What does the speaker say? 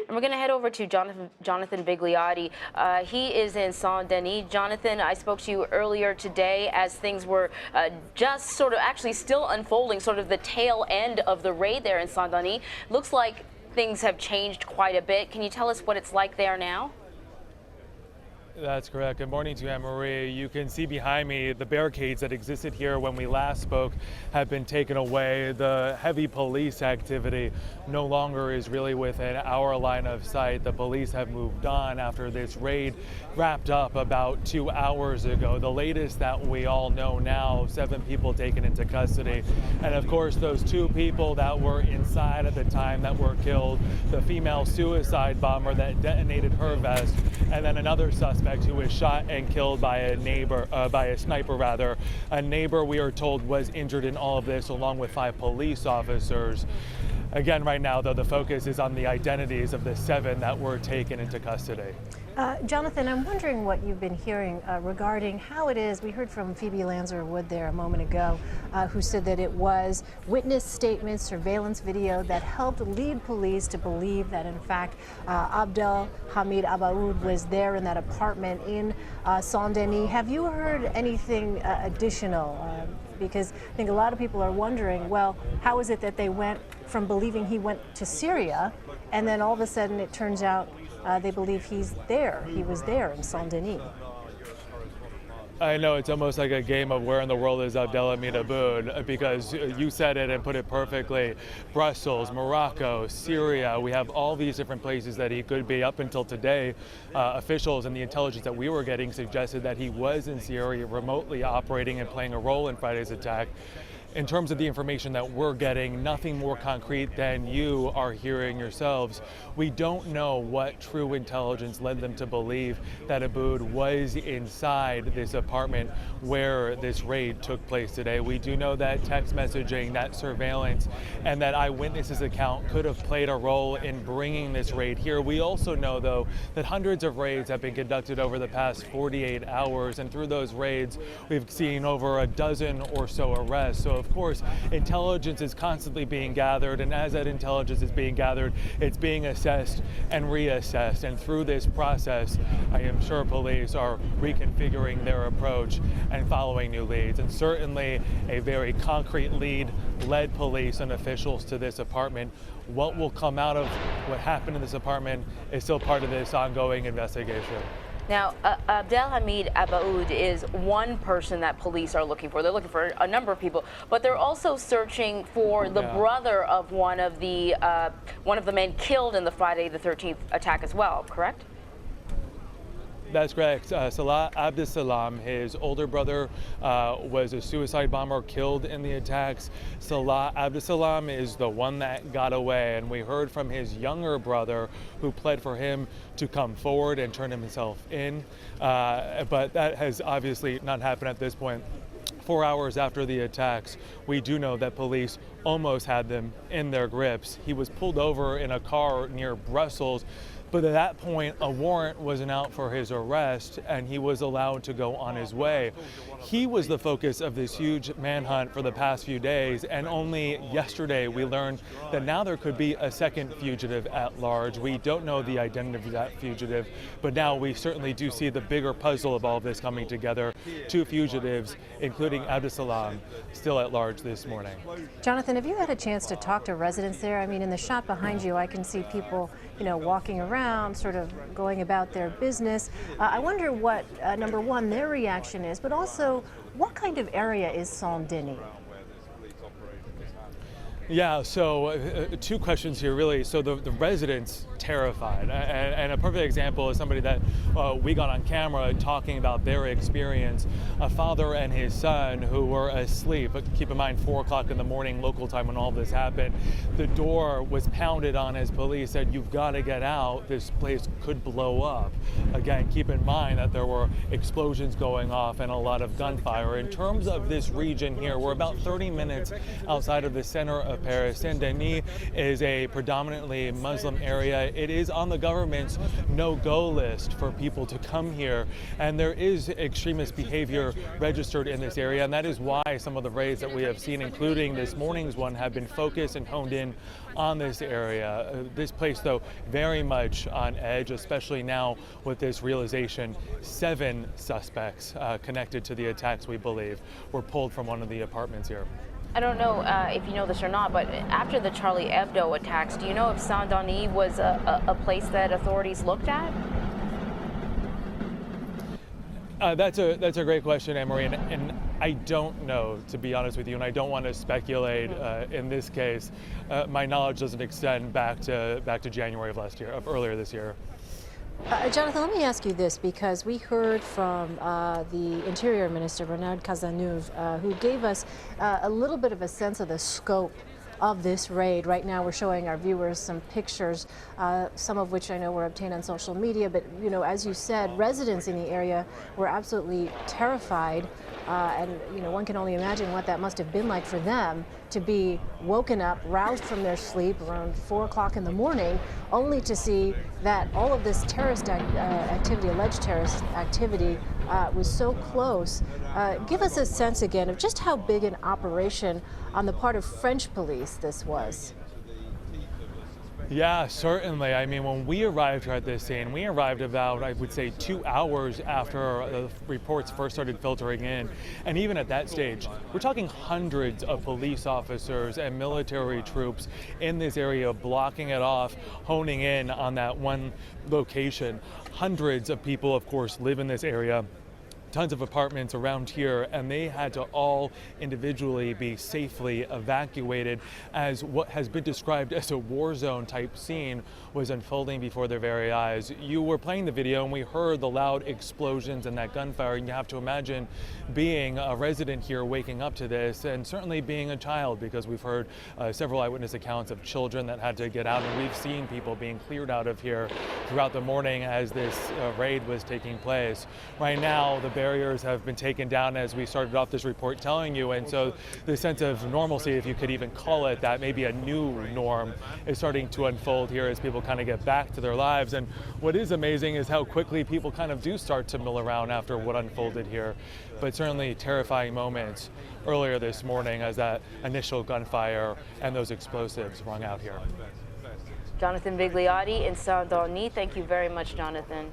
And we're going to head over to Jonathan Vigliotti. He is in Saint-Denis. Jonathan, I spoke to you earlier today as things were just sort of actually still unfolding, sort of the tail end of the raid there in Saint-Denis. Looks like things have changed quite a bit. Can you tell us what it's like there now? That's correct. Good morning to you, Anne-Marie. You can see behind me the barricades that existed here when we last spoke have been taken away. The heavy police activity no longer is really within our line of sight. The police have moved on after this raid wrapped up about 2 hours ago. The latest that we all know now, 7 people taken into custody. And of course, those 2 people that were inside at the time that were killed, the female suicide bomber that detonated her vest, and then another suspect who was shot and killed by a neighbor, by a sniper rather. A neighbor, we are told, was injured in all of this, along with 5 police officers. Again, right now, though, the focus is on the identities of the 7 that were taken into custody. Jonathan, I'm wondering what you've been hearing regarding how it is. We heard from Phoebe Lanzer-Wood there a moment ago, who said that it was witness statements, surveillance video that helped lead police to believe that, in fact, Abdel Hamid Abaoud was there in that apartment in Saint-Denis. Have you heard anything additional? Because I think a lot of people are wondering, well, how is it that they went from believing he went to Syria, and then all of a sudden it turns out they believe he's there. He was there in Saint-Denis. I know it's almost like a game of where in the world is Abdel Hamid Abaoud, because you said it and put it perfectly. Brussels, Morocco, Syria, we have all these different places that he could be. Up until today, officials and the intelligence that we were getting suggested that he was in Syria remotely operating and playing a role in Friday's attack. In terms of the information that we're getting, nothing more concrete than you are hearing yourselves. We don't know what true intelligence led them to believe that Abaoud was inside this apartment where this raid took place today. We do know that text messaging, that surveillance, and that eyewitnesses account could have played a role in bringing this raid here. We also know, though, that hundreds of raids have been conducted over the past 48 hours, and through those raids, we've seen over a dozen or so arrests. So, of course, intelligence is constantly being gathered, and as that intelligence is being gathered, it's being assessed and reassessed. And through this process, I am sure police are reconfiguring their approach and following new leads. And certainly a very concrete lead led police and officials to this apartment. What will come out of what happened in this apartment is still part of this ongoing investigation. Now, Abdel Hamid Abaoud is one person that police are looking for. They're looking for a number of people, but they're also searching for the brother of one of the men killed in the Friday the 13th attack as well, correct? That's correct. Salah Abdeslam, his older brother, was a suicide bomber killed in the attacks. Salah Abdeslam is the one that got away, and we heard from his younger brother who pled for him to come forward and turn himself in. But that has obviously not happened at this point. 4 hours after the attacks, we do know that police almost had them in their grips. He was pulled over in a car near Brussels, but at that point, a warrant wasn't out for his arrest, and he was allowed to go on his way. He was the focus of this huge manhunt for the past few days, and only yesterday we learned that now there could be a second fugitive at large. We don't know the identity of that fugitive, but now we certainly do see the bigger puzzle of all of this coming together. 2 fugitives, including Abdeslam, still at large this morning. Jonathan, have you had a chance to talk to residents there? I mean, in the shot behind you, I can see people, walking around, sort of going about their business. I wonder what, number one, their reaction is, but also what kind of area is Saint-Denis? Yeah, so 2 questions here, really. So the residents terrified, and a perfect example is somebody that we got on camera talking about their experience. A father and his son who were asleep. But keep in mind, 4 o'clock in the morning local time when all this happened. The door was pounded on as police said, "You've got to get out. This place could blow up." Again, keep in mind that there were explosions going off and a lot of gunfire. In terms of this region here, we're about 30 minutes outside of the center of of Paris. Saint-Denis is a predominantly Muslim area. It is on the government's no-go list for people to come here, and there is extremist behavior registered in this area, and that is why some of the raids that we have seen, including this morning's one, have been focused and honed in on this area. This place, though, very much on edge, especially now with this realization 7 suspects connected to the attacks, we believe, were pulled from one of the apartments here. I don't know if you know this or not, but after the Charlie Hebdo attacks, do you know if Saint-Denis was a place that authorities looked at? That's a great question, Anne-Marie, and I don't know, to be honest with you, and I don't want to speculate in this case. My knowledge doesn't extend back to January of earlier this year. Jonathan, let me ask you this, because we heard from the Interior Minister, Bernard Cazeneuve, who gave us a little bit of a sense of the scope of this raid. Right now we're showing our viewers some pictures, some of which I know were obtained on social media, but you know, as you said, residents in the area were absolutely terrified, and you know, one can only imagine what that must have been like for them to be woken up, roused from their sleep around 4 o'clock in the morning, only to see that all of this terrorist activity, alleged terrorist activity, was so close. Give us a sense again of just how big an operation on the part of French police this was. Yeah, certainly. I mean, when we arrived here at this scene, we arrived about, I would say, 2 hours after the reports first started filtering in. And even at that stage, we're talking hundreds of police officers and military troops in this area blocking it off, honing in on that one location. Hundreds of people, of course, live in this area. Tons of apartments around here, and they had to all individually be safely evacuated as what has been described as a war zone type scene was unfolding before their very eyes. You were playing the video and we heard the loud explosions and that gunfire, and you have to imagine being a resident here waking up to this, and certainly being a child, because we've heard several eyewitness accounts of children that had to get out, and we've seen people being cleared out of here throughout the morning as this raid was taking place. Right now, the barriers have been taken down, as we started off this report telling you, and so the sense of normalcy, if you could even call it that, maybe a new norm, is starting to unfold here as people kind of get back to their lives. And what is amazing is how quickly people kind of do start to mill around after what unfolded here. But certainly terrifying moments earlier this morning as that initial gunfire and those explosives rung out here. Jonathan Vigliotti in Saint-Denis. Thank you very much, Jonathan.